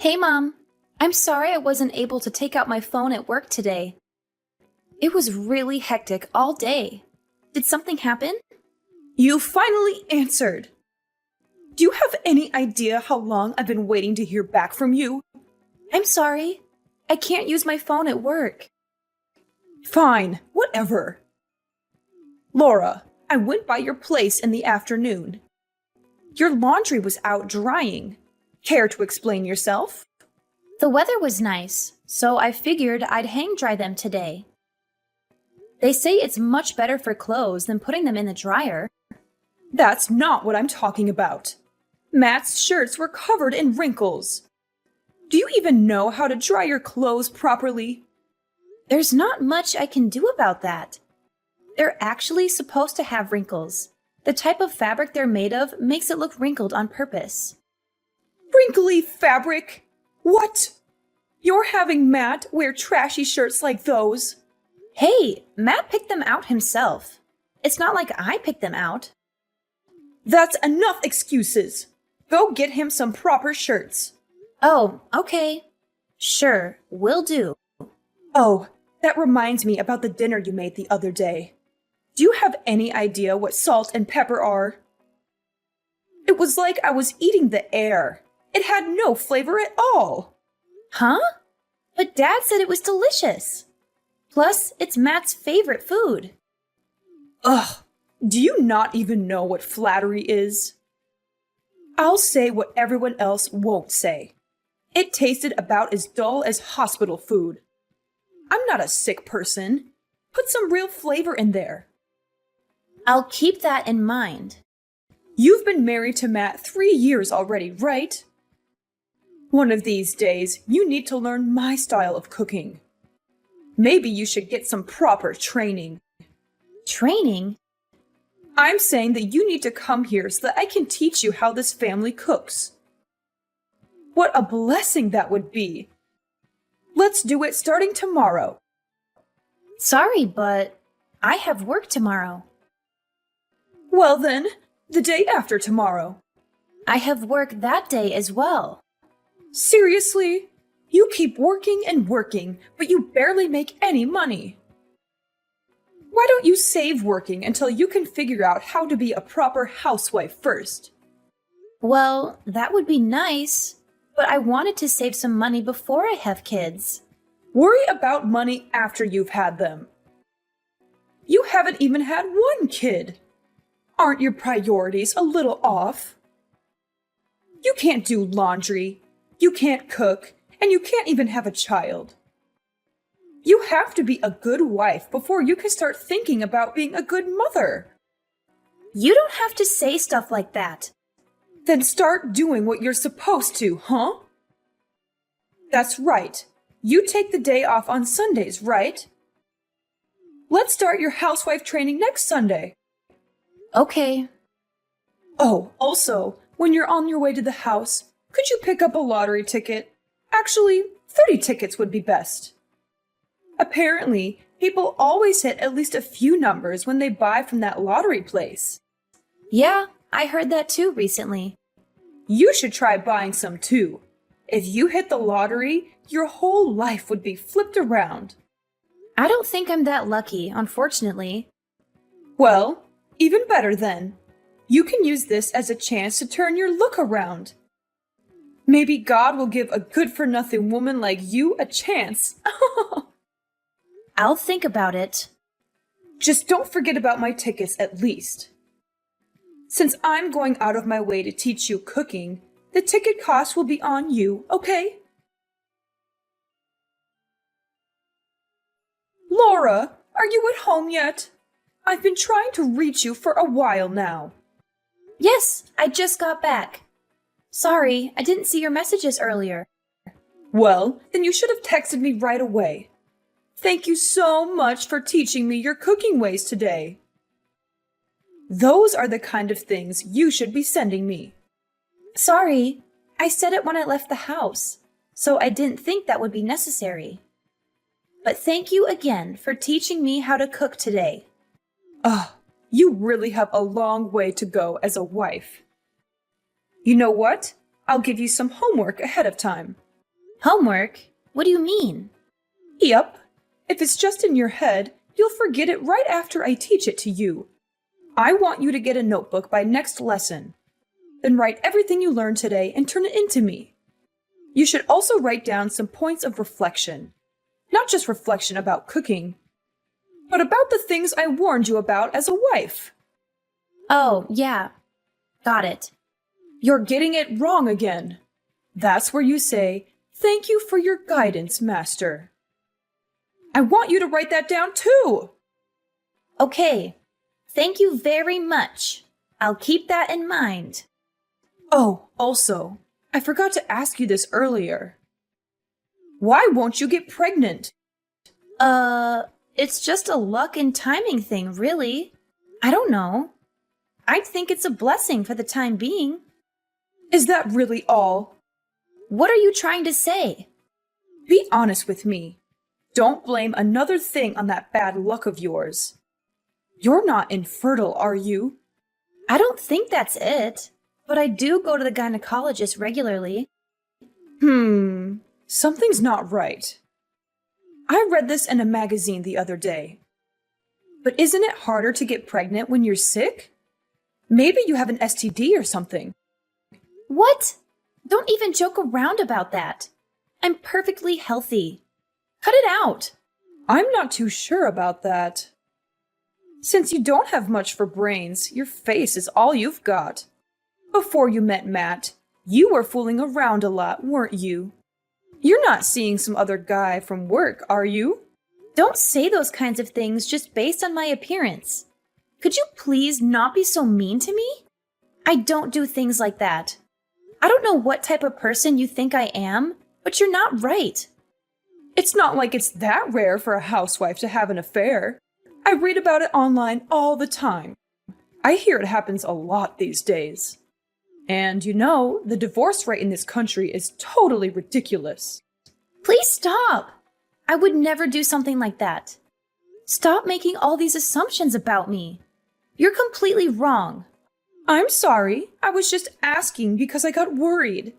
Hey, Mom. I'm sorry I wasn't able to take out my phone at work today. It was really hectic all day. Did something happen? You finally answered. Do you have any idea how long I've been waiting to hear back from you? I'm sorry. I can't use my phone at work. Fine, whatever. Laura, I went by your place in the afternoon. Your laundry was out drying. Care to explain yourself? The weather was nice, so I figured I'd hang dry them today. They say it's much better for clothes than putting them in the dryer. That's not what I'm talking about. Matt's shirts were covered in wrinkles. Do you even know how to dry your clothes properly? There's not much I can do about that. They're actually supposed to have wrinkles. The type of fabric they're made of makes it look wrinkled on purpose. Wrinkly fabric? What? You're having Matt wear trashy shirts like those? Hey, Matt picked them out himself. It's not like I picked them out. That's enough excuses. Go get him some proper shirts. Oh, okay. Sure, will do. Oh, that reminds me about the dinner you made the other day. Do you have any idea what salt and pepper are? It was like I was eating the air. It had no flavor at all. Huh? But Dad said it was delicious. Plus, it's Matt's favorite food. Ugh, do you not even know what flattery is? I'll say what everyone else won't say. It tasted about as dull as hospital food. I'm not a sick person. Put some real flavor in there. I'll keep that in mind. You've been married to Matt 3 years already, right? One of these days, you need to learn my style of cooking. Maybe you should get some proper training. Training? I'm saying that you need to come here so that I can teach you how this family cooks. What a blessing that would be. Let's do it starting tomorrow. Sorry, but I have work tomorrow. Well then, the day after tomorrow. I have work that day as well. Seriously? You keep working and working, but you barely make any money. Why don't you save working until you can figure out how to be a proper housewife first? Well, that would be nice, but I wanted to save some money before I have kids. Worry about money after you've had them. You haven't even had one kid. Aren't your priorities a little off? You can't do laundry, you can't cook, and you can't even have a child. You have to be a good wife before you can start thinking about being a good mother. You don't have to say stuff like that. Then start doing what you're supposed to, huh? That's right. You take the day off on Sundays, right? Let's start your housewife training next Sunday. Okay. Oh, also, when you're on your way to the house, could you pick up a lottery ticket? Actually, 30 tickets would be best. Apparently, people always hit at least a few numbers when they buy from that lottery place. Yeah, I heard that too recently. You should try buying some too. If you hit the lottery, your whole life would be flipped around. I don't think I'm that lucky, unfortunately. Well, even better then. You can use this as a chance to turn your look around. Maybe God will give a good-for-nothing woman like you a chance. I'll think about it. Just don't forget about my tickets at least. Since I'm going out of my way to teach you cooking, the ticket cost will be on you, okay? Laura, are you at home yet? I've been trying to reach you for a while now. Yes, I just got back. Sorry, I didn't see your messages earlier. Well, then you should have texted me right away. Thank you so much for teaching me your cooking ways today. Those are the kind of things you should be sending me. Sorry, I said it when I left the house, so I didn't think that would be necessary. But thank you again for teaching me how to cook today. You really have a long way to go as a wife. You know what? I'll give you some homework ahead of time. Homework? What do you mean? Yep. If it's just in your head, you'll forget it right after I teach it to you. I want you to get a notebook by next lesson. Then write everything you learned today and turn it into me. You should also write down some points of reflection. Not just reflection about cooking, but about the things I warned you about as a wife. Oh, yeah. Got it. You're getting it wrong again. That's where you say, "Thank you for your guidance, Master." I want you to write that down too. Okay. Thank you very much. I'll keep that in mind. Oh, also, I forgot to ask you this earlier. Why won't you get pregnant? It's just a luck and timing thing, really. I don't know. I think it's a blessing for the time being. Is that really all? What are you trying to say? Be honest with me. Don't blame another thing on that bad luck of yours. You're not infertile, are you? I don't think that's it, but I do go to the gynecologist regularly. Something's not right. I read this in a magazine the other day. But isn't it harder to get pregnant when you're sick? Maybe you have an STD or something. What? Don't even joke around about that. I'm perfectly healthy. Cut it out. I'm not too sure about that. Since you don't have much for brains, your face is all you've got. Before you met Matt, you were fooling around a lot, weren't you? You're not seeing some other guy from work, are you? Don't say those kinds of things just based on my appearance. Could you please not be so mean to me? I don't do things like that. I don't know what type of person you think I am, but you're not right. It's not like it's that rare for a housewife to have an affair. I read about it online all the time. I hear it happens a lot these days. And you know, the divorce rate in this country is totally ridiculous. Please stop. I would never do something like that. Stop making all these assumptions about me. You're completely wrong. I'm sorry. I was just asking because I got worried.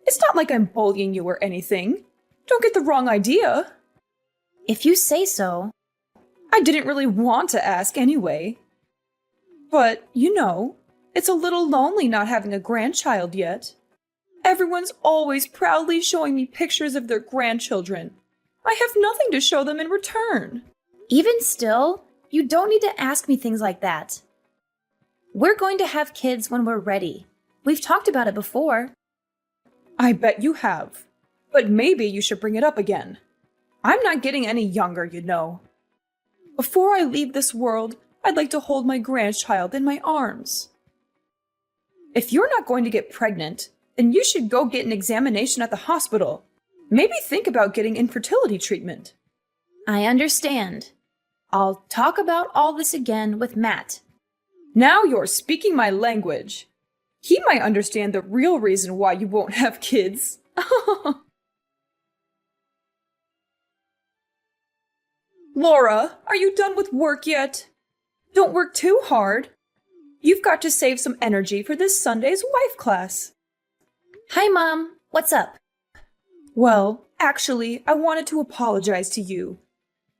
It's not like I'm bullying you or anything. Don't get the wrong idea. If you say so. I didn't really want to ask anyway. But, you know, it's a little lonely not having a grandchild yet. Everyone's always proudly showing me pictures of their grandchildren. I have nothing to show them in return. Even still, you don't need to ask me things like that. We're going to have kids when we're ready. We've talked about it before. I bet you have. But maybe you should bring it up again. I'm not getting any younger, you know. Before I leave this world, I'd like to hold my grandchild in my arms. If you're not going to get pregnant, then you should go get an examination at the hospital. Maybe think about getting infertility treatment. I understand. I'll talk about all this again with Matt. Now you're speaking my language. He might understand the real reason why you won't have kids. Laura, are you done with work yet? Don't work too hard. You've got to save some energy for this Sunday's wife class. Hi, Mom. What's up? Well, actually, I wanted to apologize to you.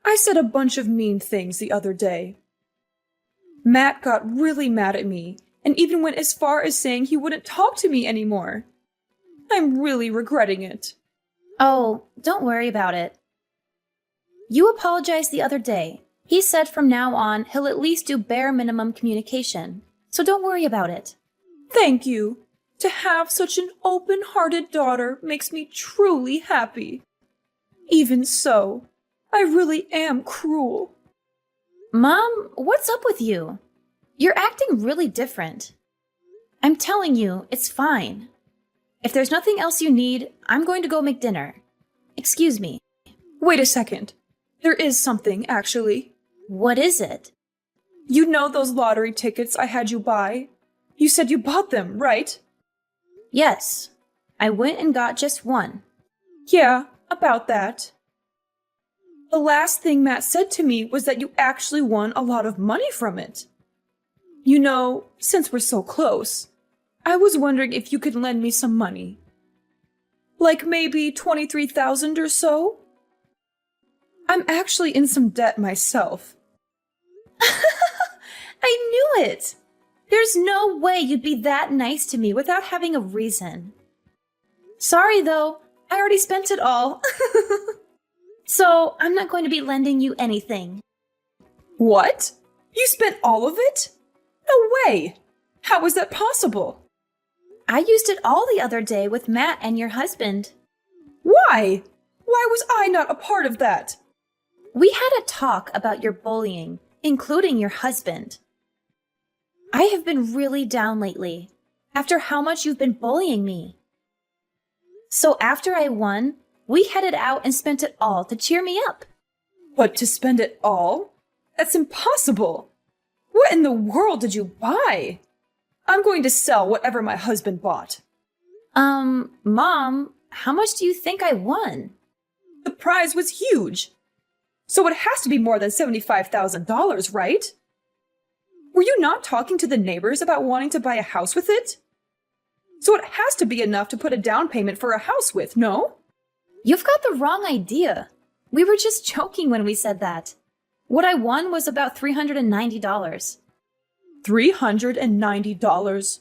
I said a bunch of mean things the other day. Matt got really mad at me and even went as far as saying he wouldn't talk to me anymore. I'm really regretting it. Oh, don't worry about it. You apologized the other day. He said from now on he'll at least do bare minimum communication, so don't worry about it. Thank you. To have such an open-hearted daughter makes me truly happy. Even so, I really am cruel. Mom, what's up with you? You're acting really different. I'm telling you, it's fine. If there's nothing else you need, I'm going to go make dinner. Excuse me. Wait a second. There is something, actually. What is it? You know those lottery tickets I had you buy? You said you bought them, right? Yes. I went and got just one. Yeah, about that. The last thing Matt said to me was that you actually won a lot of money from it. You know, since we're so close, I was wondering if you could lend me some money. Like maybe 23,000 or so? I'm actually in some debt myself. I knew it! There's no way you'd be that nice to me without having a reason. Sorry though, I already spent it all. So I'm not going to be lending you anything. What? You spent all of it? No way! How was that possible? I used it all the other day with Matt and your husband. Why? Why was I not a part of that? We had a talk about your bullying, including your husband. I have been really down lately, after how much you've been bullying me. So after I won, we headed out and spent it all to cheer me up. But to spend it all? That's impossible. What in the world did you buy? I'm going to sell whatever my husband bought. Mom, how much do you think I won? The prize was huge. So it has to be more than $75,000, right? Were you not talking to the neighbors about wanting to buy a house with it? So it has to be enough to put a down payment for a house with, no? You've got the wrong idea. We were just joking when we said that. What I won was about $390. $390?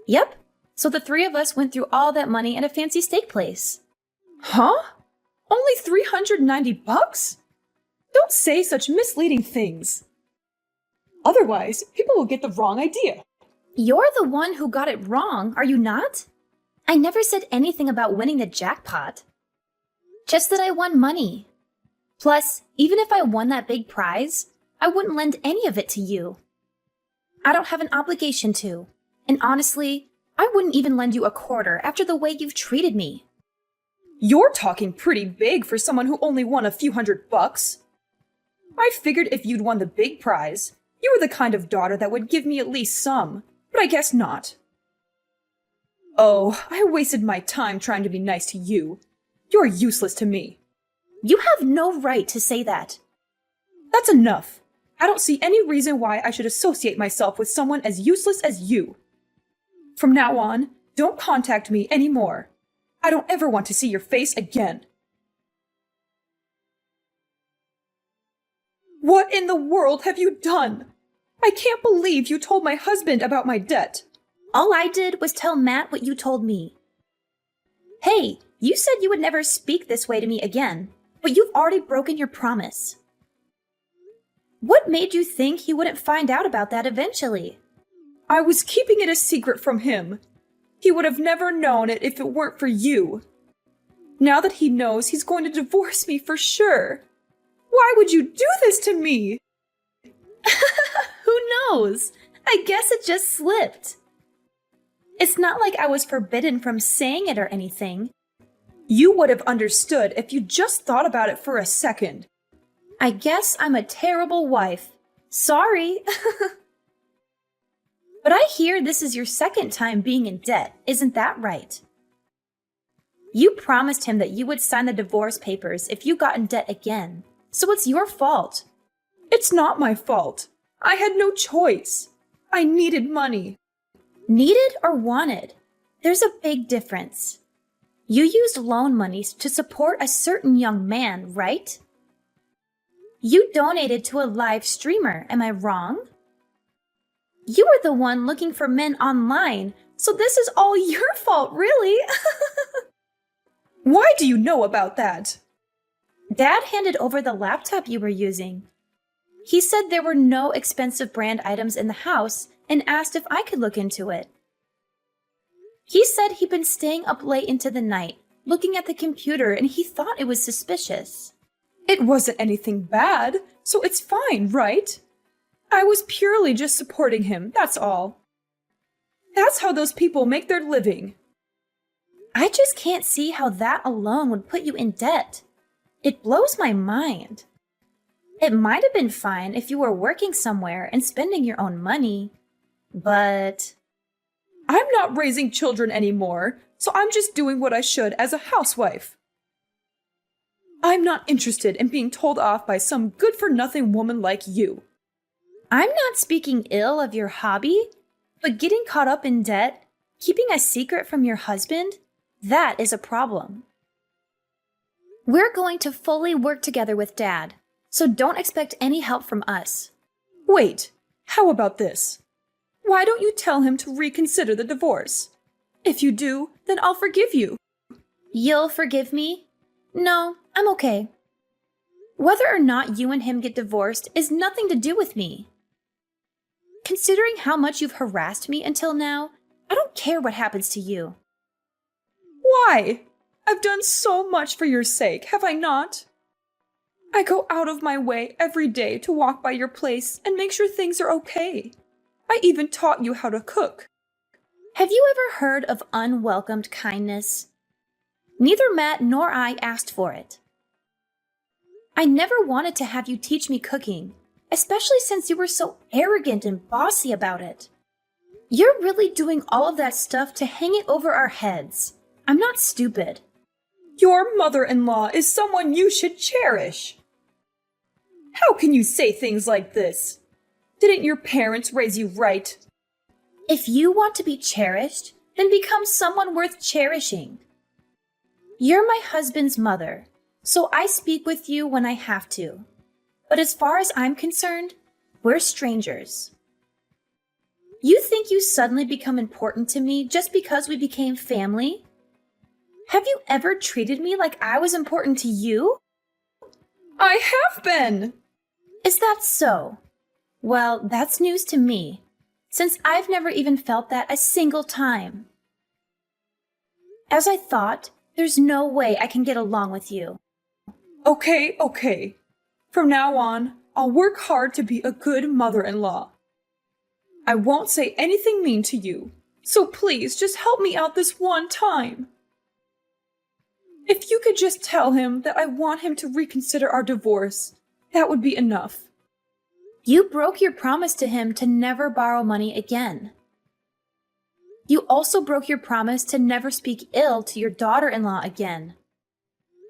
Yep. So the three of us went through all that money at a fancy steak place. Huh? Only $390? Don't say such misleading things. Otherwise, people will get the wrong idea. You're the one who got it wrong, are you not? I never said anything about winning the jackpot. Just that I won money. Plus, even if I won that big prize, I wouldn't lend any of it to you. I don't have an obligation to. And honestly, I wouldn't even lend you a quarter after the way you've treated me. You're talking pretty big for someone who only won a few $100. I figured if you'd won the big prize, you were the kind of daughter that would give me at least some, but I guess not. Oh, I wasted my time trying to be nice to you. You're useless to me. You have no right to say that. That's enough. I don't see any reason why I should associate myself with someone as useless as you. From now on, don't contact me anymore. I don't ever want to see your face again. What in the world have you done? I can't believe you told my husband about my debt. All I did was tell Matt what you told me. Hey, you said you would never speak this way to me again, but you've already broken your promise. What made you think he wouldn't find out about that eventually? I was keeping it a secret from him. He would have never known it if it weren't for you. Now that he knows, he's going to divorce me for sure. Why would you do this to me? Who knows? I guess it just slipped. It's not like I was forbidden from saying it or anything. You would have understood if you just thought about it for a second. I guess I'm a terrible wife. Sorry. But I hear this is your second time being in debt, isn't that right? You promised him that you would sign the divorce papers if you got in debt again, so it's your fault. It's not my fault. I had no choice. I needed money. Needed or wanted? There's a big difference. You used loan monies to support a certain young man, right? You donated to a live streamer, am I wrong? You were the one looking for men online, so this is all your fault, really. Why do you know about that? Dad handed over the laptop you were using. He said there were no expensive brand items in the house and asked if I could look into it. He said he'd been staying up late into the night, looking at the computer, and he thought it was suspicious. It wasn't anything bad, so it's fine, right? I was purely just supporting him, that's all. That's how those people make their living. I just can't see how that alone would put you in debt. It blows my mind. It might have been fine if you were working somewhere and spending your own money, but... I'm not raising children anymore, so I'm just doing what I should as a housewife. I'm not interested in being told off by some good-for-nothing woman like you. I'm not speaking ill of your hobby, but getting caught up in debt, keeping a secret from your husband, That is a problem. We're going to fully work together with Dad, so don't expect any help from us. Wait, how about this? Why don't you tell him to reconsider the divorce? If you do, then I'll forgive you. You'll forgive me? No, I'm okay. Whether or not you and him get divorced is nothing to do with me. Considering how much you've harassed me until now, I don't care what happens to you. Why? I've done so much for your sake, have I not? I go out of my way every day to walk by your place and make sure things are okay. I even taught you how to cook. Have you ever heard of unwelcomed kindness? Neither Matt nor I asked for it. I never wanted to have you teach me cooking, especially since you were so arrogant and bossy about it. You're really doing all of that stuff to hang it over our heads. I'm not stupid. Your mother-in-law is someone you should cherish. How can you say things like this? Didn't your parents raise you right? If you want to be cherished, then become someone worth cherishing. You're my husband's mother, so I speak with you when I have to. But as far as I'm concerned, we're strangers. You think you suddenly become important to me just because we became family? Have you ever treated me like I was important to you? I have been! Is that so? Well, that's news to me, since I've never even felt that a single time. As I thought, there's no way I can get along with you. Okay. From now on, I'll work hard to be a good mother-in-law. I won't say anything mean to you, so please just help me out this one time. If you could just tell him that I want him to reconsider our divorce, that would be enough. You broke your promise to him to never borrow money again. You also broke your promise to never speak ill to your daughter-in-law again.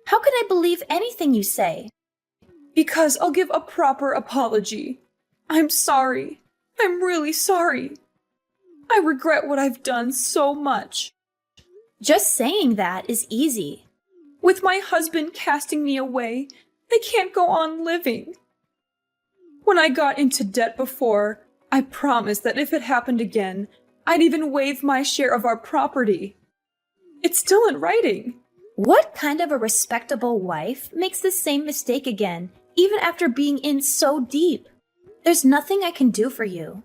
How can I believe anything you say? Because I'll give a proper apology. I'm sorry. I'm really sorry. I regret what I've done so much. Just saying that is easy. With my husband casting me away, I can't go on living. When I got into debt before, I promised that if it happened again, I'd even waive my share of our property. It's still in writing. What kind of a respectable wife makes the same mistake again, even after being in so deep? There's nothing I can do for you.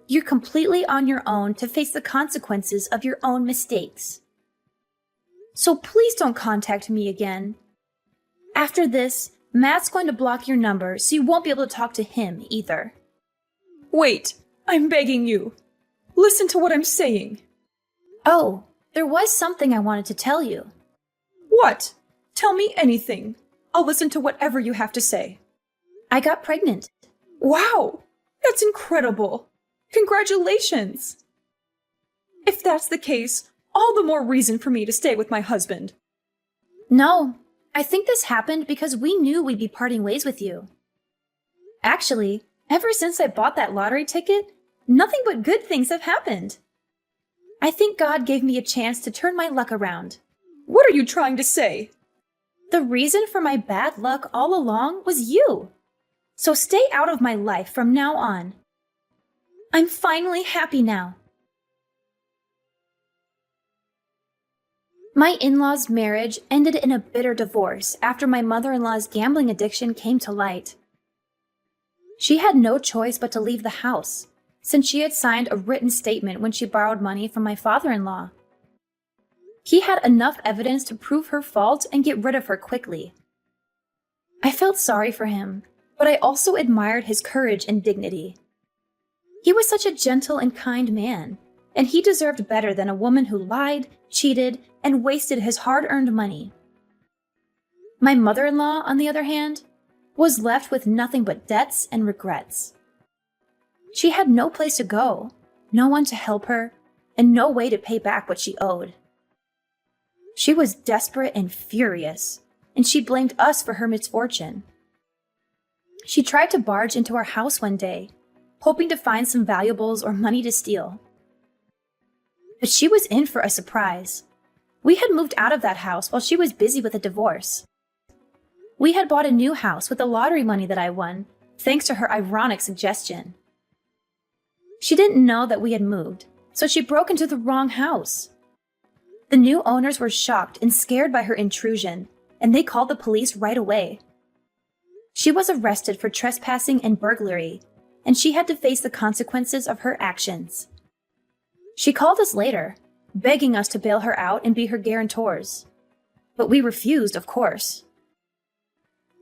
You're completely on your own to face the consequences of your own mistakes. So please don't contact me again. After this, Matt's going to block your number so you won't be able to talk to him either. Wait, I'm begging you. Listen to what I'm saying. Oh, there was something I wanted to tell you. What? Tell me anything. I'll listen to whatever you have to say. I got pregnant. Wow, that's incredible. Congratulations. If that's the case, all the more reason for me to stay with my husband. No, I think this happened because we knew we'd be parting ways with you. Actually, ever since I bought that lottery ticket, nothing but good things have happened. I think God gave me a chance to turn my luck around. What are you trying to say? The reason for my bad luck all along was you. So stay out of my life from now on. I'm finally happy now. My in-laws' marriage ended in a bitter divorce after my mother-in-law's gambling addiction came to light. She had no choice but to leave the house, since she had signed a written statement when she borrowed money from my father-in-law. He had enough evidence to prove her fault and get rid of her quickly. I felt sorry for him, but I also admired his courage and dignity. He was such a gentle and kind man, and he deserved better than a woman who lied, cheated, and wasted his hard-earned money. My mother-in-law, on the other hand, was left with nothing but debts and regrets. She had no place to go, no one to help her, and no way to pay back what she owed. She was desperate and furious, and she blamed us for her misfortune. She tried to barge into our house one day, hoping to find some valuables or money to steal. But she was in for a surprise. We had moved out of that house while she was busy with a divorce. We had bought a new house with the lottery money that I won, thanks to her ironic suggestion. She didn't know that we had moved, so she broke into the wrong house. The new owners were shocked and scared by her intrusion, and they called the police right away. She was arrested for trespassing and burglary, and she had to face the consequences of her actions. She called us later, begging us to bail her out and be her guarantors. But we refused, of course.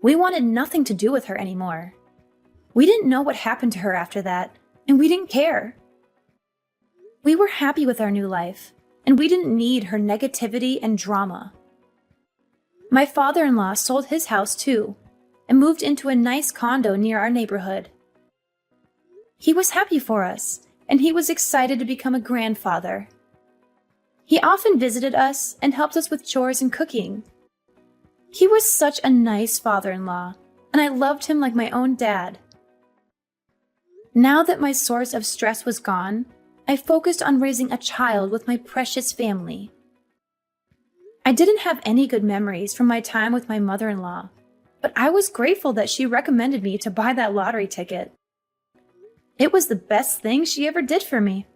We wanted nothing to do with her anymore. We didn't know what happened to her after that, and we didn't care. We were happy with our new life, and we didn't need her negativity and drama. My father-in-law sold his house too, and moved into a nice condo near our neighborhood. He was happy for us, and he was excited to become a grandfather. He often visited us and helped us with chores and cooking. He was such a nice father-in-law, and I loved him like my own dad. Now that my source of stress was gone, I focused on raising a child with my precious family. I didn't have any good memories from my time with my mother-in-law, but I was grateful that she recommended me to buy that lottery ticket. It was the best thing she ever did for me.